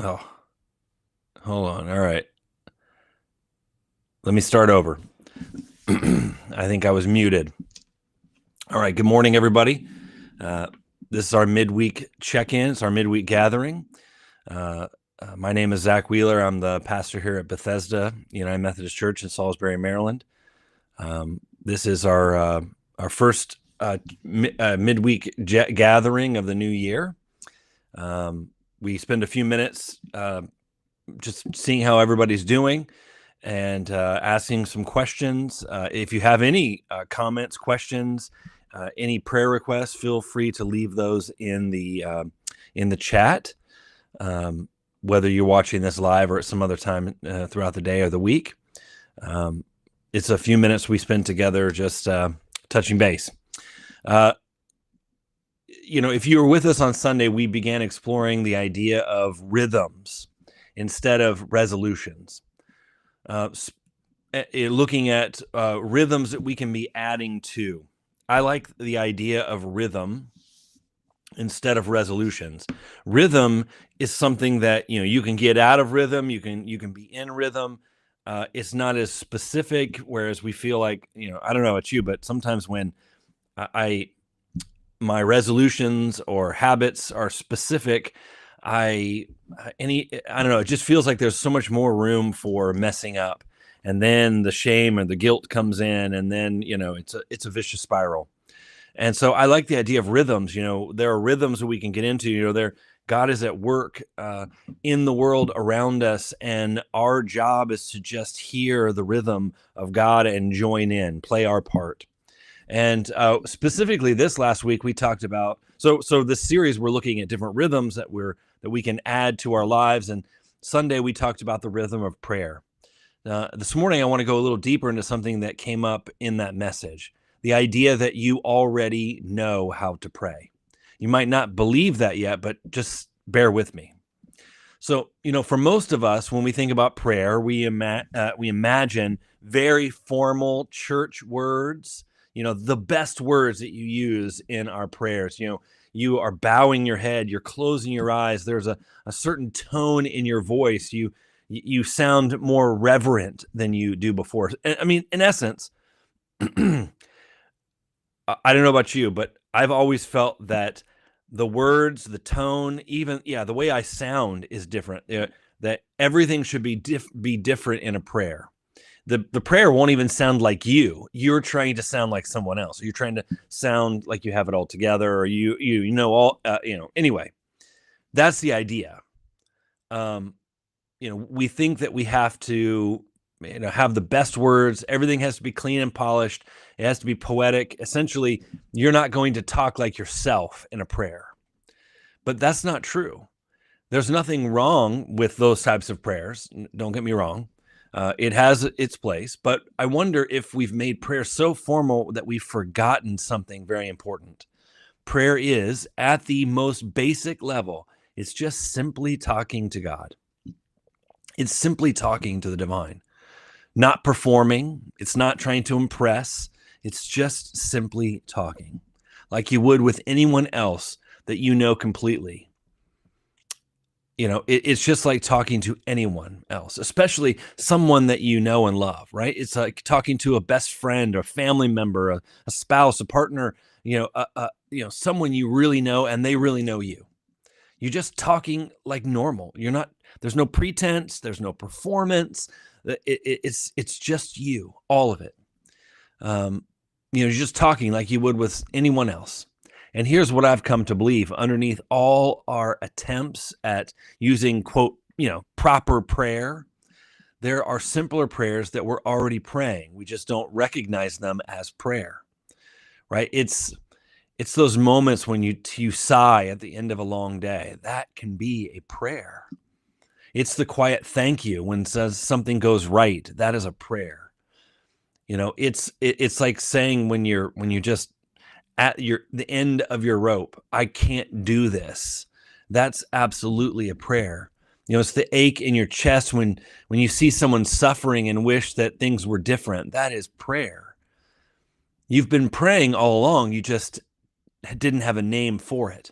Oh, hold on. All right. Let me start over. I think I was muted. All right. Good morning, everybody. This is our midweek check-in. It's our midweek gathering. My name is Zac Wheeler. I'm the pastor here at Bethesda United Methodist Church in Salisbury, Maryland. This is our first midweek gathering of the new year. We spend a few minutes just seeing how everybody's doing and asking some questions. If you have any comments, questions, any prayer requests, feel free to leave those in the chat. Whether you're watching this live or at some other time throughout the day or the week, it's a few minutes we spend together just touching base. If you were with us on Sunday, we began exploring the idea of rhythms instead of resolutions. Looking at rhythms that we can be adding to. I like the idea of rhythm instead of resolutions. Rhythm is something that you can get out of rhythm. You can be in rhythm. It's not as specific. Whereas we feel like I don't know about you, but sometimes when my resolutions or habits are specific, I don't know. It just feels like there's so much more room for messing up, and then the shame and the guilt comes in, and then it's a vicious spiral. And so I like the idea of rhythms. There are rhythms that we can get into. God is at work in the world around us, and our job is to just hear the rhythm of God and join in, play our part. And specifically this last week, we talked about, so this series, we're looking at different rhythms that we can add to our lives. And Sunday, we talked about the rhythm of prayer. This morning, I want to go a little deeper into something that came up in that message. The idea that you already know how to pray. You might not believe that yet, but just bear with me. So, for most of us, when we think about prayer, we imagine very formal church words, the best words that you use in our prayers. You are bowing your head, you're closing your eyes. There's a certain tone in your voice. You sound more reverent than you do before. I mean, in essence, I don't know about you, but I've always felt that the words, the tone, even the way I sound is different. That everything should be different in a prayer. The prayer won't even sound like you. You're trying to sound like someone else. You're trying to sound like you have it all together, or Anyway, that's the idea. We think that we have to have the best words. Everything has to be clean and polished. It has to be poetic. Essentially, you're not going to talk like yourself in a prayer. But that's not true. There's nothing wrong with those types of prayers. Don't get me wrong. It has its place. But I wonder if we've made prayer so formal that we've forgotten something very important. Prayer is, at the most basic level, it's just simply talking to God. It's simply talking to the divine. Not performing. It's not trying to impress. It's just simply talking like you would with anyone else that you know completely. It's just like talking to anyone else, especially someone that you know and love, right? It's like talking to a best friend or family member, a spouse, a partner, someone you really know and they really know you. You're just talking like normal. There's no pretense. There's no performance. It's just you, all of it. You're just talking like you would with anyone else. And here's what I've come to believe: underneath all our attempts at using, quote, proper prayer, there are simpler prayers that we're already praying. We just don't recognize them as prayer, right? It's those moments when you sigh at the end of a long day. That can be a prayer. It's the quiet thank you when something goes right. That is a prayer. It's like saying when you're just at the end of your rope, I can't do this. That's absolutely a prayer. It's the ache in your chest when you see someone suffering and wish that things were different. That is prayer. You've been praying all along. You just didn't have a name for it.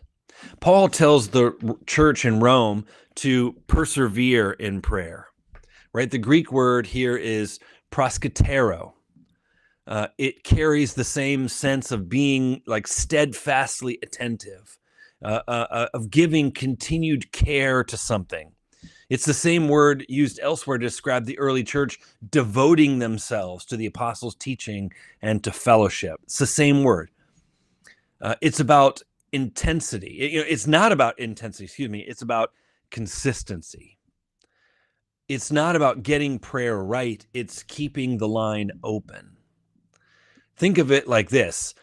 Paul tells the church in Rome to persevere in prayer, right? The Greek word here is proskatero. It carries the same sense of being like steadfastly attentive, of giving continued care to something. It's the same word used elsewhere to describe the early church devoting themselves to the apostles' teaching and to fellowship. It's the same word. It's about intensity. It's not about intensity, excuse me. It's about consistency. It's not about getting prayer right. It's keeping the line open. Think of it like this.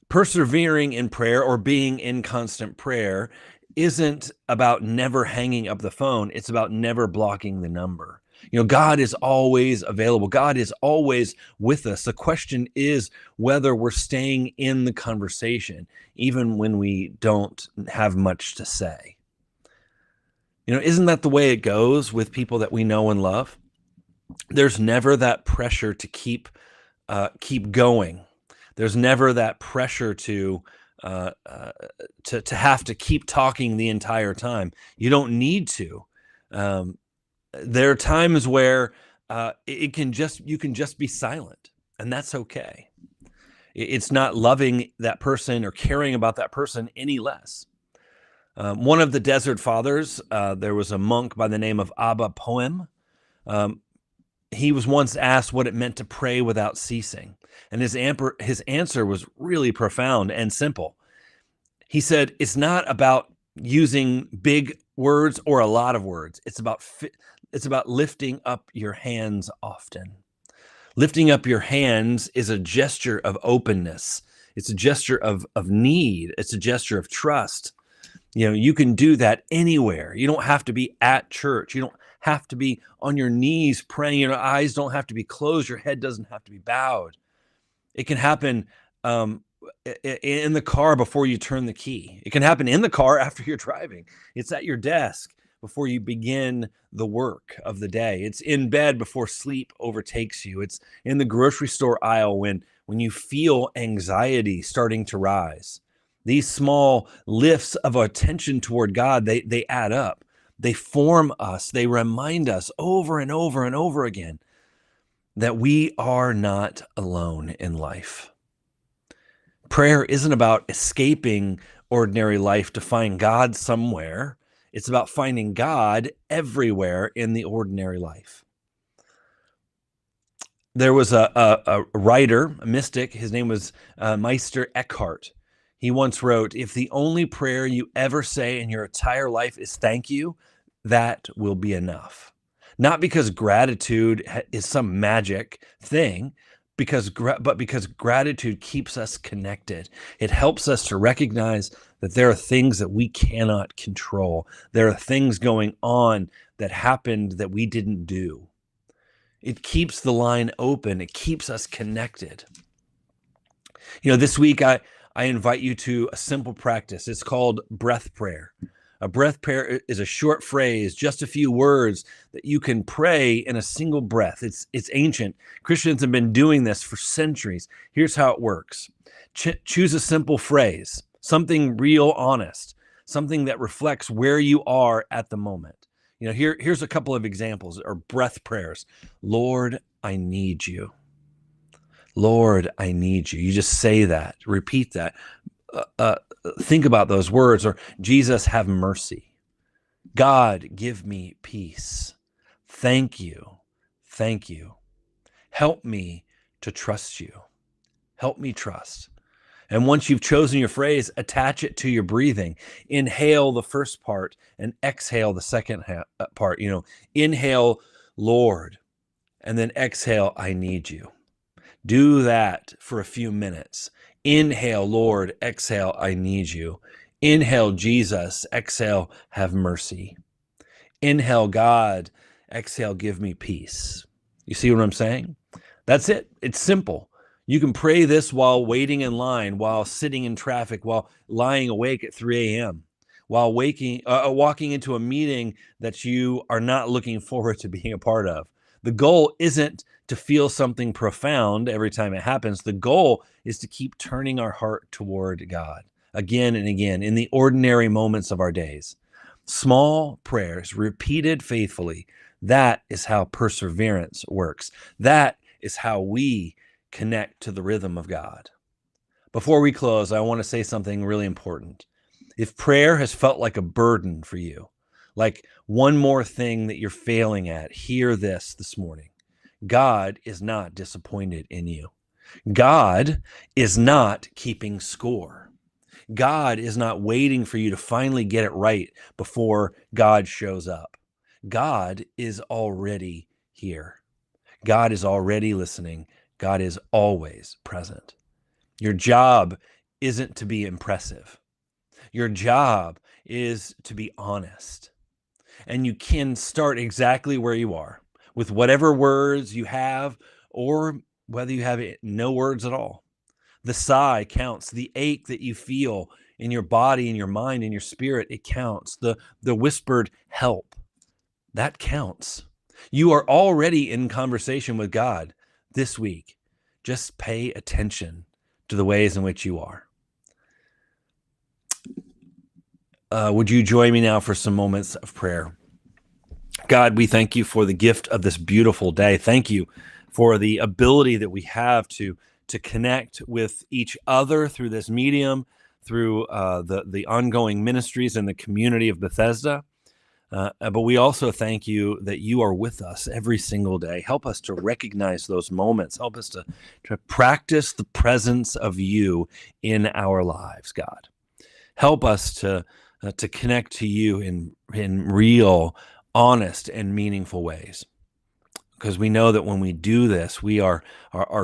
Persevering in prayer or being in constant prayer isn't about never hanging up the phone. It's about never blocking the number. God is always available. God is always with us. The question is whether we're staying in the conversation, even when we don't have much to say. Isn't that the way it goes with people that we know and love? There's never that pressure to keep going. There's never that pressure to have to keep talking the entire time. You don't need to. There are times where you can just be silent, and that's okay. It's not loving that person or caring about that person any less. One of the Desert Fathers, there was a monk by the name of Abba Poem. He was once asked what it meant to pray without ceasing. And his answer was really profound and simple. He said, it's not about using big words or a lot of words. It's about lifting up your hands often. Lifting up your hands is a gesture of openness. It's a gesture of need. It's a gesture of trust. You can do that anywhere. You don't have to be at church. You don't have to be on your knees praying. Your eyes don't have to be closed. Your head doesn't have to be bowed. It can happen in the car before you turn the key. It can happen in the car after you're driving. It's at your desk before you begin the work of the day. It's in bed before sleep overtakes you. It's in the grocery store aisle when you feel anxiety starting to rise. These small lifts of attention toward God, they add up. They form us. They remind us over and over and over again that we are not alone in life. Prayer isn't about escaping ordinary life to find God somewhere. It's about finding God everywhere in the ordinary life. There was a writer, a mystic. His name was Meister Eckhart. He once wrote, if the only prayer you ever say in your entire life is thank you, that will be enough. Not because gratitude is some magic thing, but because gratitude keeps us connected. It helps us to recognize that there are things that we cannot control. There are things going on that happened that we didn't do. It keeps the line open. It keeps us connected. This week I invite you to a simple practice. It's called breath prayer. A breath prayer is a short phrase, just a few words that you can pray in a single breath. It's ancient. Christians have been doing this for centuries. Here's how it works. Choose a simple phrase, something real honest, something that reflects where you are at the moment. Here's a couple of examples or breath prayers. Lord, I need you. Lord, I need you. You just say that, repeat that. Think about those words. Or Jesus, have mercy. God, give me peace. Thank you. Thank you. Help me to trust you. Help me trust. And once you've chosen your phrase, attach it to your breathing. Inhale the first part and exhale the second part. Inhale, Lord, and then exhale, I need you. Do that for a few minutes. Inhale, Lord, exhale, I need you. Inhale, Jesus, exhale, have mercy. Inhale, God, exhale, give me peace. You see what I'm saying? That's it. It's simple. You can pray this while waiting in line, while sitting in traffic, while lying awake at 3 a.m., while walking into a meeting that you are not looking forward to being a part of. The goal isn't to feel something profound every time it happens. The goal is to keep turning our heart toward God. again and again in the ordinary moments of our days. Small prayers repeated faithfully. That is how perseverance works. That is how we connect to the rhythm of God. Before we close, I want to say something really important. If prayer has felt like a burden for you, like one more thing that you're failing at, hear this morning. God is not disappointed in you. God is not keeping score. God is not waiting for you to finally get it right before God shows up. God is already here. God is already listening. God is always present. Your job isn't to be impressive. Your job is to be honest. And you can start exactly where you are with whatever words you have, or whether you have no words at all. The sigh counts. The ache that you feel in your body, in your mind, in your spirit, it counts. The whispered help, that counts. You are already in conversation with God this week. Just pay attention to the ways in which you are. Would you join me now for some moments of prayer? God, we thank you for the gift of this beautiful day. Thank you for the ability that we have to connect with each other through this medium, through the ongoing ministries and the community of Bethesda. But we also thank you that you are with us every single day. Help us to recognize those moments. Help us to practice the presence of you in our lives, God. Help us to connect to you in real, honest, and meaningful ways. Because we know that when we do this, we are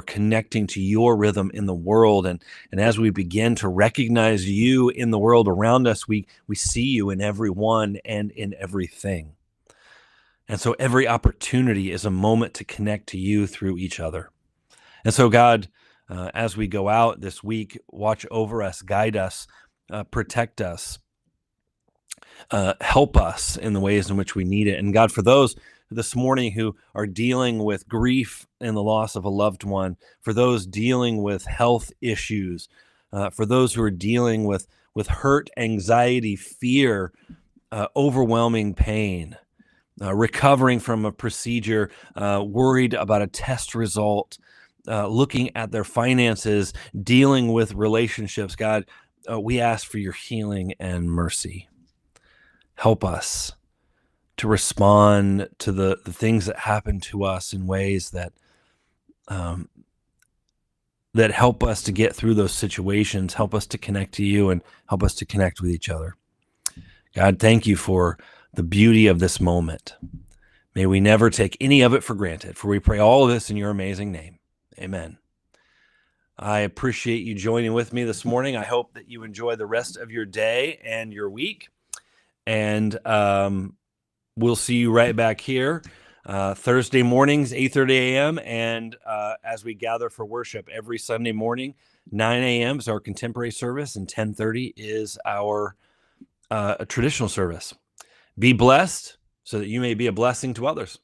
connecting to your rhythm in the world. And as we begin to recognize you in the world around us, we see you in everyone and in everything. And so every opportunity is a moment to connect to you through each other. And so, God, as we go out this week, watch over us, guide us, protect us, help us in the ways in which we need it. And God, for those this morning who are dealing with grief and the loss of a loved one, for those dealing with health issues, for those who are dealing with hurt, anxiety, fear, overwhelming pain, recovering from a procedure, worried about a test result, looking at their finances, dealing with relationships, God, we ask for your healing and mercy. Help us to respond to the things that happen to us in ways that that help us to get through those situations, help us to connect to you, and help us to connect with each other. God, thank you for the beauty of this moment. May we never take any of it for granted, for we pray all of this in your amazing name. Amen. I appreciate you joining with me this morning. I hope that you enjoy the rest of your day and your week. And we'll see you right back here Thursday mornings, 8:30 a.m. And as we gather for worship every Sunday morning, 9 a.m. is our contemporary service, and 10:30 is our traditional service. Be blessed so that you may be a blessing to others.